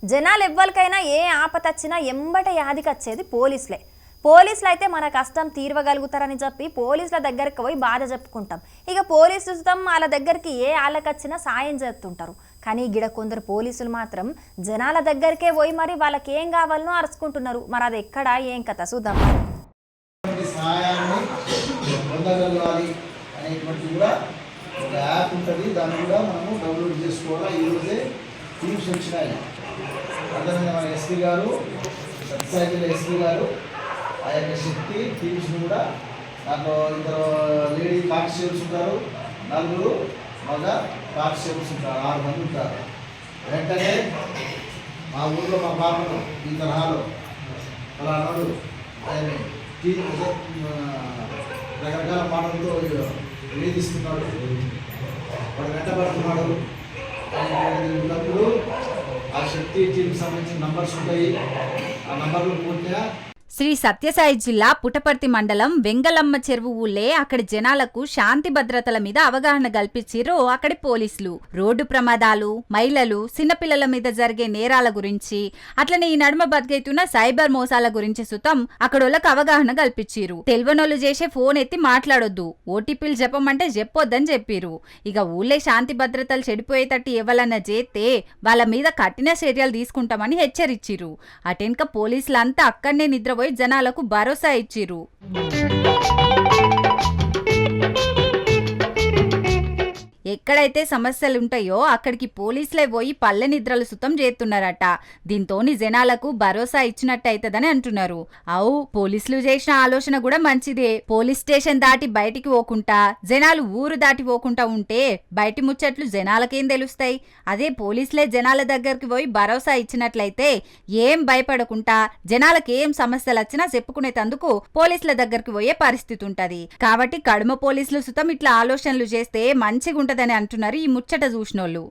జనాలు ఎవ్వరికైనా ఏ ఆపత వచ్చినా ఎంబట యాదికి వచ్చేది పోలీసులే. పోలీసులు అయితే మన కష్టం తీర్వగలుగుతారని చెప్పి పోలీసుల దగ్గరికి పోయి బాధ చెప్పుకుంటాం. ఇక పోలీసులు వాళ్ళ దగ్గరికి ఏ ఆళ్ళకొచ్చినా సాయం చేస్తుంటారు. కానీ గిడ కొందరు పోలీసులు మాత్రం జనాల దగ్గరికే పోయి మరి వాళ్ళకి ఏం కావాలనో అరుచుకుంటున్నారు. మరి అది ఎక్కడ ఏం కథ చూద్దాం. ఒక యాప్ ఉంటుంది, దాన్ని కూడా మనము డౌన్లోడ్ చేసుకోవాలి. ఈరోజే టీమ్స్ వచ్చినాయి. అర్థమైంది. మన ఎస్పీ గారు, సత్యసాయిల ఎస్పీ గారు ఆ యొక్క శక్తి టీమ్స్ని కూడా నాకు ఇద్దరు లేడీ కానిస్టేబుల్స్ ఉంటారు, నలుగురు మగ కానిస్టేబుల్స్ ఉంటారు, 6 మంది ఉంటారు. వెంటనే మా ఊళ్ళో మా పాపను ఈ తరహాలో ఫలానాడు ఆయన రకరకాల మాటలతో వేధిస్తున్నాడు, వాడు వెంటబడుతున్నాడు ఉన్నప్పుడు ఆ శక్తి టీంకి సంబంధించిన నంబర్స్ ఉంటాయి. ఆ నంబర్లు పూర్తిగా శ్రీ సత్యసాయి జిల్లా పుటపర్తి మండలం వెంగలమ్మ చెరువు ఊళ్ళే అక్కడి జనాలకు శాంతి భద్రతల మీద అవగాహన కల్పించారు అక్కడి పోలీసులు. రోడ్డు ప్రమాదాలు, మహిళలు, చిన్నపిల్లల మీద జరిగే నేరాల గురించి, అట్లనే ఈ నడుమ బతికైతున్న సైబర్ మోసాల గురించి సుతం అక్కడోళ్ళకు అవగాహన కల్పించారు. తెల్వనోళ్ళు చేసే ఫోన్ ఎత్తి మాట్లాడొద్దు, ఓటీపీలు చెప్పమంటే చెప్పొద్దని చెప్పారు. ఇక ఊళ్ళే శాంతి భద్రతలు చెడిపోయేటట్టు ఎవరన్నా చేస్తే వాళ్ళ మీద కఠిన చర్యలు తీసుకుంటామని హెచ్చరించారు. అటెనక పోలీసులంతా అక్కడనే నిద్రపోయి జనాలకు భరోసా ఇచ్చిరు. ఎక్కడైతే సమస్యలుంటాయో అక్కడికి పోలీసులే పోయి పల్లె నిద్రలు సుతం చేస్తున్నారట. దీంతోని జనాలకు భరోసా ఇచ్చినట్టయితదని అంటున్నారు. అవు, పోలీసులు చేసిన ఆలోచన కూడా మంచిదే. పోలీస్ స్టేషన్ దాటి బయటికి పోకుండా జనాలు ఊరు దాటి పోకుండా ఉంటే బయటి ముచ్చట్లు జనాలకేం తెలుస్తాయి? అదే పోలీసులే జనాల దగ్గరికి పోయి భరోసా ఇచ్చినట్లయితే ఏం భయపడకుండా జనాలకు ఏం సమస్యలు వచ్చినా చెప్పుకునేందుకు పోలీసుల దగ్గరికి పోయే పరిస్థితి ఉంటది. కాబట్టి కడుమ పోలీసులు సుతం ఇట్లా ఆలోచనలు చేస్తే మంచిగా ఉంటదని అంటున్నారు ఈ ముచ్చట చూసినోళ్ళు.